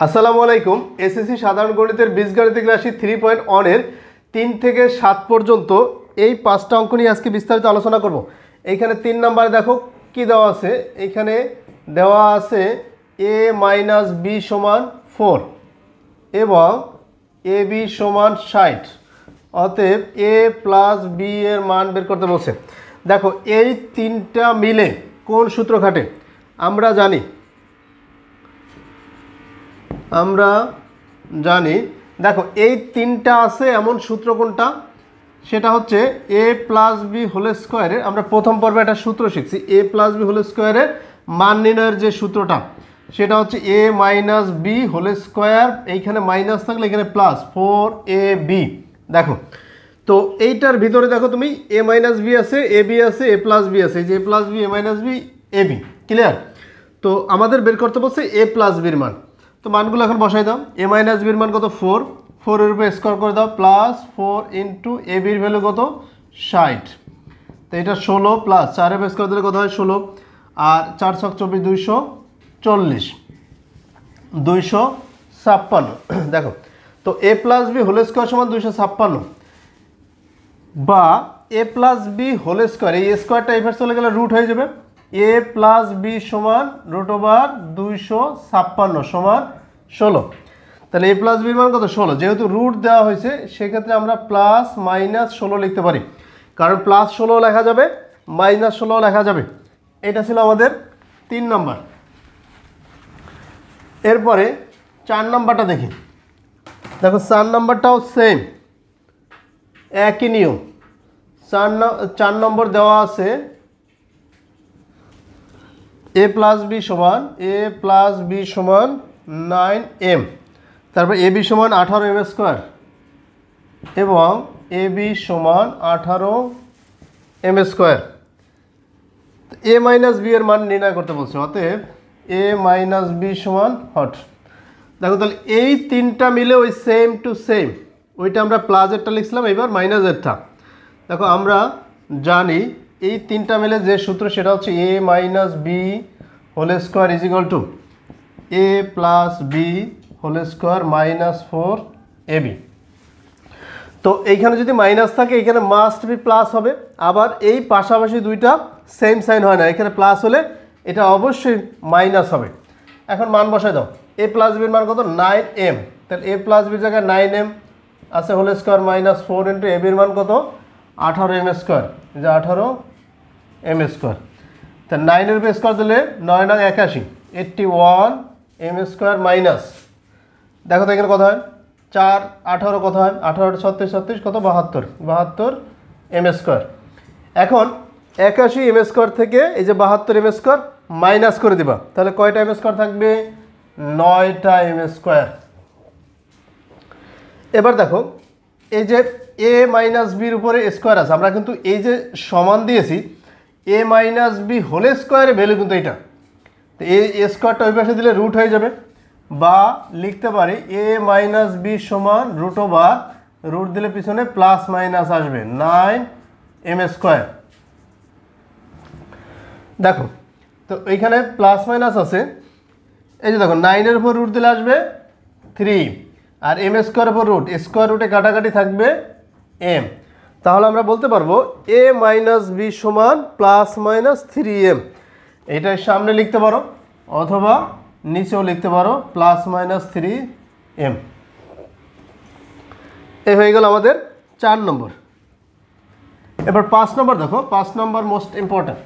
আসসালামু আলাইকুম। এসএসসি সাধারণ গণিতের বীজগাণিতিক রাশি 3.1 এর 3 থেকে 7 পর্যন্ত এই 5টা অঙ্ক নিয়ে আজকে বিস্তারিত আলোচনা করব। এইখানে 3 নম্বরে দেখো কি দেওয়া আছে। এইখানে দেওয়া আছে a - b = 4 এবং ab = 60। অতএব a + b এর মান বের করতে বলছে। দেখো এই তিনটা মিলে কোন সূত্র খাটে আমরা জানি। দেখো এই তিনটা আছে এমন সূত্র কোনটা, সেটা হচ্ছে a + b হোল স্কয়ারের। আমরা প্রথম পর্বে একটা সূত্র শিখছি, a + b হোল স্কয়ারের মান নির্ণয়ের যে সূত্রটা সেটা হচ্ছে a - b হোল স্কয়ার। এইখানে মাইনাস থাকলে এখানে প্লাস 4ab। দেখো তো এইটার ভিতরে দেখো তুমি a - b আছে, ab আছে, a + b আছে। এই যে a + b, a - b, ab, clear. তো আমাদের বের করতে বলছে a + b এর মান। তো মানগুলো এখন বসাই দাও। a - b এর মান কত? 4। 4 এর উপরে স্কোয়ার করে দাও, প্লাস 4 ইন্টু ab এর ভ্যালু কত? 60। তো এটা 16 প্লাস 4 এর স্কোয়ার দিলে কত হয়? 16। আর 4 × 24 240, 256। দেখো তো a + b হোল স্কোয়ার সমান 256, বা a + b হোল স্কোয়ার, এই স্কোয়ারটা এই পাশে চলে গেলে রুট হয়ে যাবে। a + b = √256 সমান 16। তাহলে a + b এর মান কত? 16। যেহেতু রুট দেওয়া হয়েছে সেক্ষেত্রে আমরা প্লাস মাইনাস 16 লিখতে পারি, কারণ প্লাস 16 লেখা যাবে, মাইনাস 16 লেখা যাবে। এটা ছিল আমাদের 3 নম্বর। এরপরে 4 নম্বরটা দেখি। দেখো 4 নম্বরটাও সেম, একই নিয়ম। 4 নম্বর দেওয়া আছে a + b = 9m, তারপর ab = 18m² এবং ab = 18m²। a - b এর মান নির্ণয় করতে বলছে। অতএব a - b = হট। দেখো তাহলে এই তিনটা মিলে ওই সেম টু সেম, ওইটা আমরা প্লাসেরটা লিখছিলাম, এবার মাইনাসেরটা। দেখো আমরা জানি এই তিনটা মিলে যে সূত্র সেটা হচ্ছে a - b whole square = a + b whole square -4ab। তো এইখানে যদি মাইনাস থাকে এখানে মাস্ট বি প্লাস হবে। আবার এই পাশাপাশি দুইটা সেম সাইন হয় না, এখানে প্লাস হলে এটা অবশ্যই মাইনাস হবে। এখন মান বসায় দাও। a + b এর মান কত? 9m। তাহলে a + b জায়গায় 9m আছে হোল স্কোয়ার -4 ইন্টু ab এর মান কত? 18m²। যে 18m²। তা 9 এর উপরে স্কোয়ার দিলে 9 9 81, 81m² মাইনাস। দেখো তো এখানে কত হয়? 4 18 কত হয়? 18 36 36 কত? 72, 72m²। এখন 81m² থেকে এই যে 72m² মাইনাস করে দিবা, তাহলে কয়টা m² থাকবে? 9টা m²। এবার দেখো এই যে a - b এর উপরে স্কোয়ার আছে, আমরা কিন্তু এই যে সমান দিয়েছি a - b হোল স্কোয়ারের ভ্যালু কিন্তু এটা। তো এই স্কোয়ারটা ওই পাশে দিলে রুট হয়ে যাবে, বা লিখতে পারি a - b = রুট দিলে পিছনে প্লাস মাইনাস আসবে 9m²। দেখো তো এইখানে প্লাস মাইনাস আছে, এই যে দেখো 9 এর উপর রুট দিলে আসবে 3, আর m² উপর রুট, স্কোয়ার রুটে কাটাকাটি থাকবে m। তাহলে আমরা বলতে পারবো a - b = +-3m। এটার সামনে লিখতে পারো অথবা নিচেও লিখতে পারো +-3m। এই হয়ে গেল আমাদের 4 নম্বর। এবার 5 নম্বর দেখো। 5 নম্বর মোস্ট ইম্পর্টেন্ট।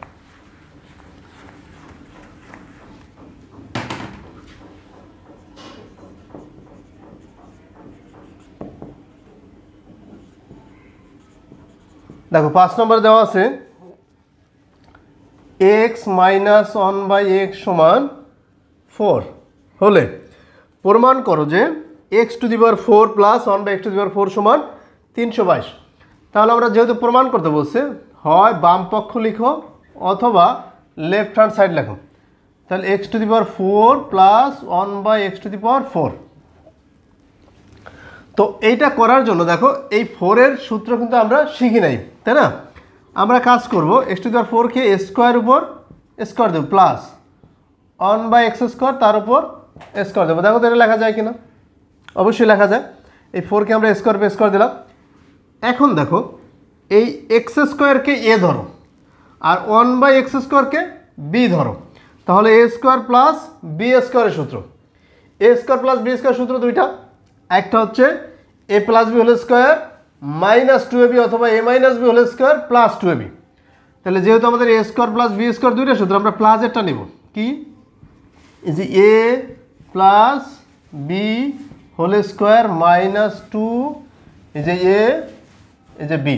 দেখো 5 নম্বর দেওয়া আছে x - 1/x = 4 হলে প্রমাণ করো যে x⁴ + 1/x⁴ = 322। তাহলে আমরা যেহেতু প্রমাণ করতে বলছে, হয় বাম পক্ষ লিখো অথবা লেফট হ্যান্ড সাইড লেখো। তাহলে x⁴ + 1/x⁴। তো এইটা করার জন্য দেখো এই 4 এর সূত্র কিন্তু আমরা শিখি নাই, তাই না? আমরা কাজ করব x⁴ কে স্কোয়ার উপর স্কোয়ার দেব প্লাস 1/x² তার উপর স্কোয়ার দেবো। দেখো তো এটা লেখা যায় কিনা, অবশ্যই লেখা যায়। এই 4কে আমরা স্কোয়ার দিলাম। এখন দেখো এই এক্স স্কোয়ারকে এ ধরো আর 1/x² বি ধরো, তাহলে এ স্কোয়ার প্লাস বি স্কোয়ারের সূত্র, A square plus B square সূত্র দুইটা, একটা হচ্ছে A plus B whole square minus 2ab অথবা A minus B whole square plus 2ab। তাহলে যেহেতু আমাদের A square plus B square দুইটা সূত্র, আমরা প্লাসেরটা নেব কি, এই যে A plus B whole square minus 2 এই যে এ এই যে বি।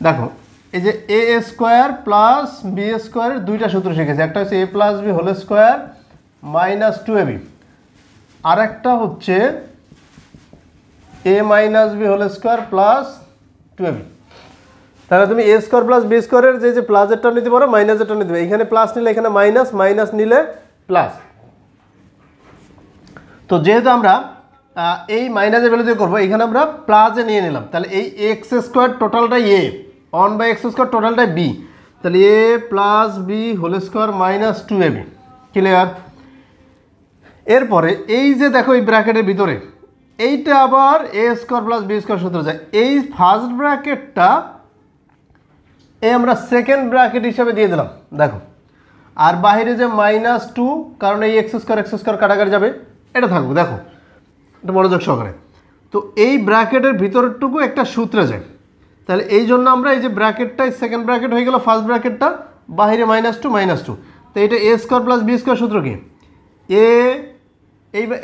দেখো এই যে এ স্কোয়ার প্লাস বি স্কোয়ারের দুইটা সূত্র শিখেছি, একটা হচ্ছে A plus B whole square minus 2ab, আর একটা হচ্ছে A minus B whole square plus 2ab। তাহলে তুমি এ স্কোয়ার প্লাস বি স্কোয়ারের যে প্লাসেরটা নিতে পারো, মাইনাসেরটা নিতে পারো। এখানে প্লাস নিলে এখানে মাইনাস, মাইনাস নিলে প্লাস। তো যেহেতু আমরা এই মাইনাসের ভ্যালু দিয়ে করবো, এখানে আমরা প্লাসে নিয়ে নিলাম, তাহলে এই এক্স স্কোয়ার টোটালটাই এ, 1/x² টোটালটাই বি, তাহলে A plus B whole square minus 2ab। Clear? এরপরে এই যে দেখো এই ব্র্যাকেটের ভিতরে এইটা আবার A square plus B square সূত্র যায়, এই ফার্স্ট ব্র্যাকেটটা এই আমরা সেকেন্ড ব্র্যাকেট হিসাবে দিয়ে দিলাম। দেখো আর বাইরে যে -2, কারণ এই এক্স স্কোয়ার কাটাকাটি যাবে, এটা থাকবে। দেখো এটা মনোযোগ সহকারে, তো এই ব্র্যাকেটের ভিতরটুকু একটা সূত্রে যায়, তাহলে এই জন্য আমরা এই যে ব্র্যাকেটটাই সেকেন্ড ব্র্যাকেট হয়ে গেল, ফার্স্ট ব্র্যাকেটটা বাইরে -2, তো এটা এ স্কোয়ার প্লাস বি স্কোয়ার সূত্র কি, এ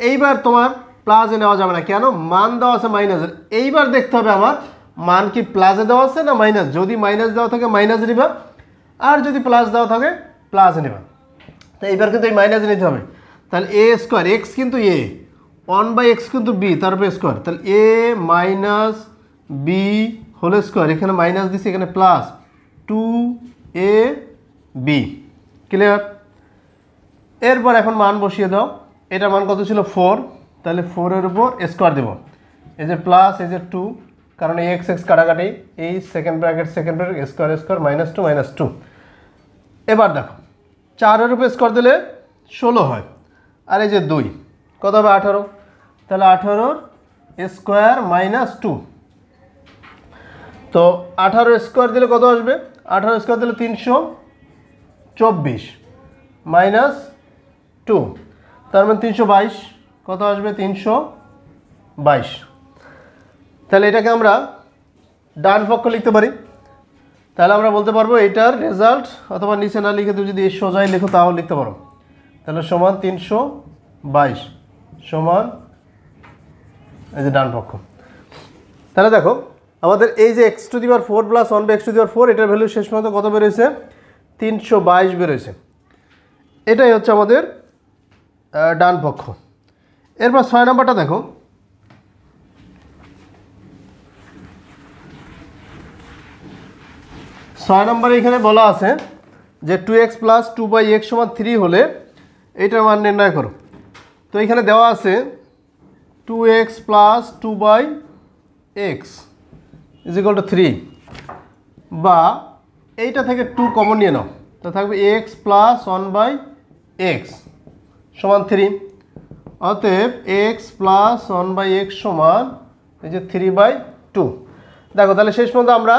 এইবার তোমার প্লাসে নেওয়া যাবে না, কেন, মান দেওয়া আছে মাইনাসের। এইবার দেখতে হবে আমার মান কি প্লাসে দেওয়া আছে না মাইনাস, যদি মাইনাস দেওয়া থাকে মাইনাসে নিবা, আর যদি প্লাস দেওয়া থাকে প্লাসে নেবা। তো এইবার কিন্তু এই মাইনাসে নিতে হবে, তাহলে এ স্কোয়ার এক্স কিন্তু এ, 1/x কিন্তু বি, তারপরে স্কোয়ার, তাহলে এ মাইনাস বি হোল স্কোয়ার, এখানে মাইনাস দিচ্ছি, এখানে প্লাস 2ab। ক্লিয়ার? এরপর এখন মান বসিয়ে দাও, এটার মান কত ছিল 4, তাহলে 4-এর উপর স্কোয়ার দেবো, এই যে প্লাস এই যে 2, কারণ এই এক্স কাটাকাটি, এই সেকেন্ড ব্র্যাকেট স্কোয়ার -2 এবার দেখো 4-এর উপর স্কোয়ার দিলে 16 হয়, আর এই যে 2 কত হবে 18, তাহলে 18-র স্কোয়ার -2, তো 18 স্কোয়ার দিলে কত আসবে, 18 স্কোয়ার দিলে 324 -2, তার মানে 322, কত আসবে 322। তাহলে এটাকে আমরা ডান পক্ষ লিখতে পারি, তাহলে আমরা বলতে পারবো এটার রেজাল্ট, অথবা নিচে না লিখে তুমি যদি সোজাই লেখো তাও লিখতে পারো, তাহলে সমান 322 সমান এই যে ডান পক্ষ। তাহলে দেখো আমাদের এই যে x⁴ প্লাস 1/x⁴, এটার ভ্যালু শেষ পর্যন্ত কত বেরোয়েছে, 322 বেরোয়েছে। এটাই হচ্ছে আমাদের ডান পক্ষ। এরপর 6 নম্বরটা দেখো, 6 নম্বরে এখানে বলা আছে যে 2x + 2/x = 3 হলে এইটার মান নির্ণয় করো। তো এখানে দেওয়া আছে 2x + 2/x = 3, বা এইটা থেকে 2 কমন নিয়ে নাও, তো থাকবে x + 1/x = 3, অতএব x + 1/x সমান এই যে 3/2। দেখো তাহলে শেষ পর্যন্ত আমরা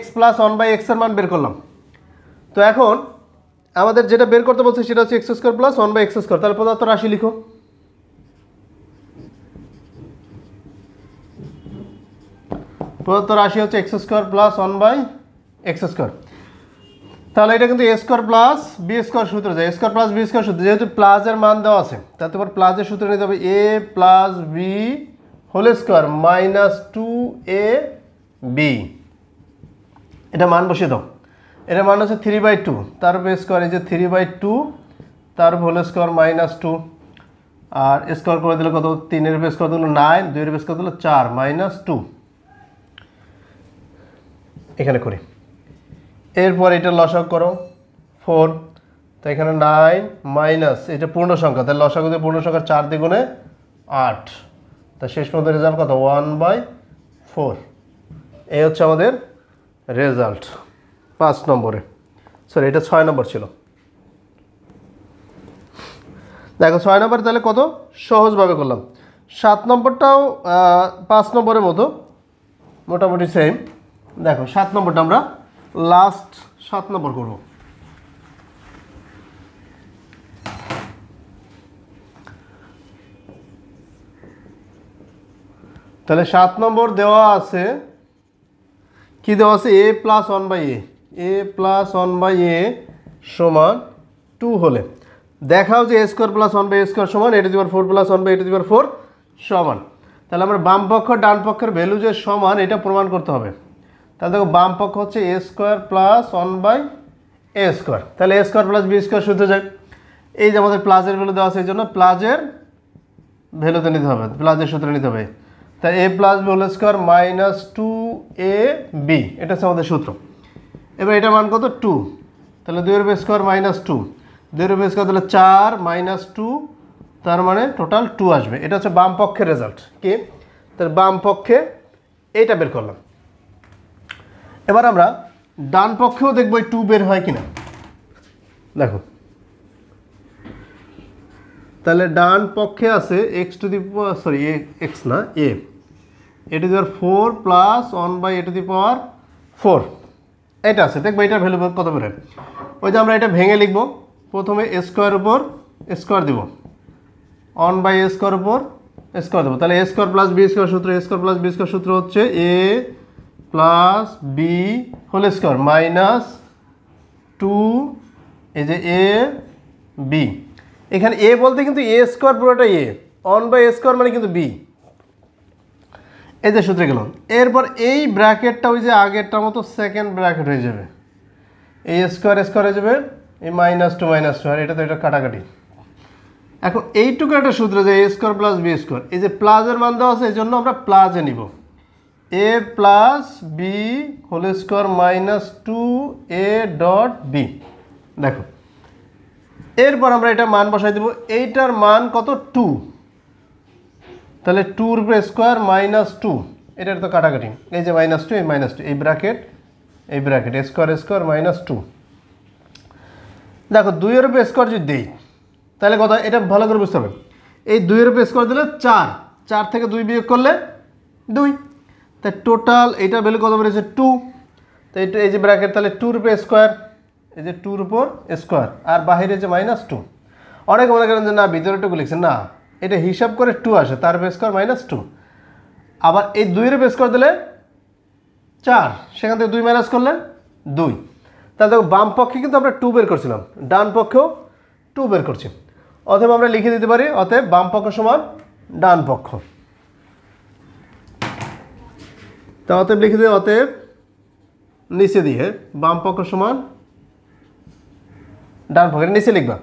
x + 1/x এর মান বের করলাম। তো এখন আমাদের যেটা বের করতে বলছে সেটা হচ্ছে x² + 1/x², তাহলে প্রদত্ত রাশি লিখো। প্রদত্ত রাশি হচ্ছে x² + 1/x², তাহলে এটা কিন্তু a² + b² সূত্র যায়, a² + b² সূত্র, যেহেতু প্লাসের মান দেওয়া আছে তাহলে তোমার প্লাসের সূত্র নিতে হবে a + b² - 2ab। এটা মান বসিয়ে দাও, এটার মান হচ্ছে 3/2, তার উপর স্কোয়ার, এই যে 3/2 তার উপর হোল স্কোয়ার -2, আর স্কোয়ার করে দিলে কত, 3-এর উপর স্কোয়ার দিলে 9, 2-এর উপর স্কোয়ার দিলে 4 -2, এখানে করি। এরপর এটা লসাগু করো 4, তো এখানে 9 মাইনাস এটা পূর্ণ সংখ্যা, তাহলে লসাগু দিয়ে পূর্ণ সংখ্যা 4 দ্বিগুণে 8, তা শেষ পর্যন্ত রেজাল্ট কত 1/4। এই হচ্ছে আমাদের রেজাল্ট 5 নম্বরে, সরি এটা 6 নম্বর ছিল। দেখো 6 নম্বর তাহলে কত সহজভাবে করলাম। 7 নম্বরটাও 5 নম্বরের মতো মোটামুটি সেম। দেখো 7 নম্বরটা আমরা লাস্ট 7 নম্বর করব। তাহলে 7 নম্বর দেওয়া আছে, কি দেওয়া আছে, a plus 1/a, a plus 1/a সমান 2 হলে দেখাও যে a square plus 1/a square সমান a to the power 4 plus 1/a to the power 4 সমান। তাহলে আমরা বাম পক্ষ ডান পক্ষের ভ্যালু যে সমান এটা প্রমাণ করতে হবে। তাহলে দেখো বাম পক্ষ হচ্ছে a square plus 1/a square, তাহলে a square plus b square সূত্রে যায়। এই যে আমাদের প্লাসের ভ্যালু দেওয়া আছে, এই জন্য প্লাসের ভ্যালুতে নিতে হবে, প্লাসের সূত্রে নিতে হবে। তাই a plus B whole square minus 2ab, এটা হচ্ছে আমাদের সূত্র। এবার এটা মান কত 2, তাহলে 2 এর স্কোয়ার মাইনাস 2, 2 এর স্কোয়ার তাহলে 4 মাইনাস 2, তার মানে টোটাল 2 আসবে। এটা হচ্ছে বাম পক্ষের রেজাল্ট। কি, তাহলে বাম পক্ষে এইটা বের করলাম। এবার আমরা ডান পক্ষেও দেখবো 2 বের হয় কিনা। দেখো তাহলে ডান পক্ষে আছে x to the power, sorry x না a to the power 4 plus 1/a to the power 4, এটা আছে। দেখবো এটার ভ্যালু কত বের হয়। ওই যে আমরা এটা ভেঙে লিখবো, প্রথমে a স্কোয়ার উপর স্কোয়ার দিব, 1/a স্কোয়ার উপর স্কোয়ার দেবো। তাহলে a square plus b square সূত্র, a square plus b square সূত্র হচ্ছে a plus b whole square minus 2, এই যে a b, এখানে a বলতে কিন্তু a স্কোয়ার পুরোটা a, 1/a স্কোয়ার মানে কিন্তু b, এই যে সূত্রে গেলাম। এরপর এই ব্র্যাকেটটা ওই যে আগেরটার মতো সেকেন্ড ব্র্যাকেট হয়ে যাবে, এই স্কোয়ার স্কোয়ার হয়ে যাবে, এই -2 -2, আর এটা তো এটা কাটাকাটি। এখন এইটুকু একটা সূত্র যে a square plus b square, এই যে প্লাসের মান দেওয়া আছে এই জন্য আমরা প্লাসে নিব, a plus b whole square minus 2a dot b। দেখো এরপর আমরা এটা মান বসাই দেবো, এইটার মান কত 2, তাহলে 2 এর স্কোয়ার মাইনাস 2, এটার তো কাটাকাটি, এই যে -2 এই -2, এই ব্র্যাকেট এই ব্র্যাকেট স্কোয়ার স্কোয়ার -2। দেখো 2 এর স্কোয়ার যদি দিই তাহলে কথা, এটা ভালো করে বুঝতে হবে। এই 2 এর স্কোয়ার দিলে 4, 4 থেকে 2 বিয়োগ করলে 2, তাই টোটাল এইটার ভ্যালু কত বেরিয়েছে 2। তো এই যে ব্র্যাকেট তাহলে 2 এর স্কোয়ার, এই যে 2 এর উপর স্কোয়ার, আর বাহিরে যে -2। অনেকে মনে করেন যে না ভিতরেটুকু লিখছেন, না এটা হিসাব করে 2 আসে, তার স্কোয়ার -2। আবার এই 2 এর স্কোয়ার দিলে 4, সেখান থেকে 2 মাইনাস করলে 2। তাহলে দেখো বাম পক্ষে কিন্তু আমরা 2 বের করছিলাম, ডান পক্ষেও 2 বের করছি। অতএব আমরা লিখে দিতে পারি, অতএব বাম পক্ষ সমান ডান পক্ষ। তা অতএব লিখে দিই, অতএব নিচে দিয়ে বাম পক্ষ সমান ডান পক্ষের নিচে লিখবা।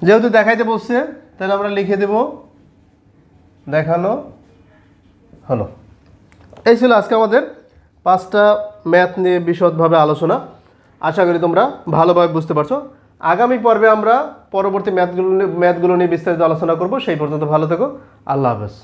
যেহেতু দেখাইতে বলছে তাহলে আমরা লিখে দেব দেখানো হলো। এই ছিল আজকে আমাদের 5টা ম্যাথ নিয়ে বিশদভাবে আলোচনা। আশা করি তোমরা ভালোভাবে বুঝতে পারছো। আগামী পর্বে আমরা পরবর্তী ম্যাথগুলো নিয়ে বিস্তারিত আলোচনা করব। সেই পর্যন্ত ভালো থেকো। আল্লাহ হাফেজ।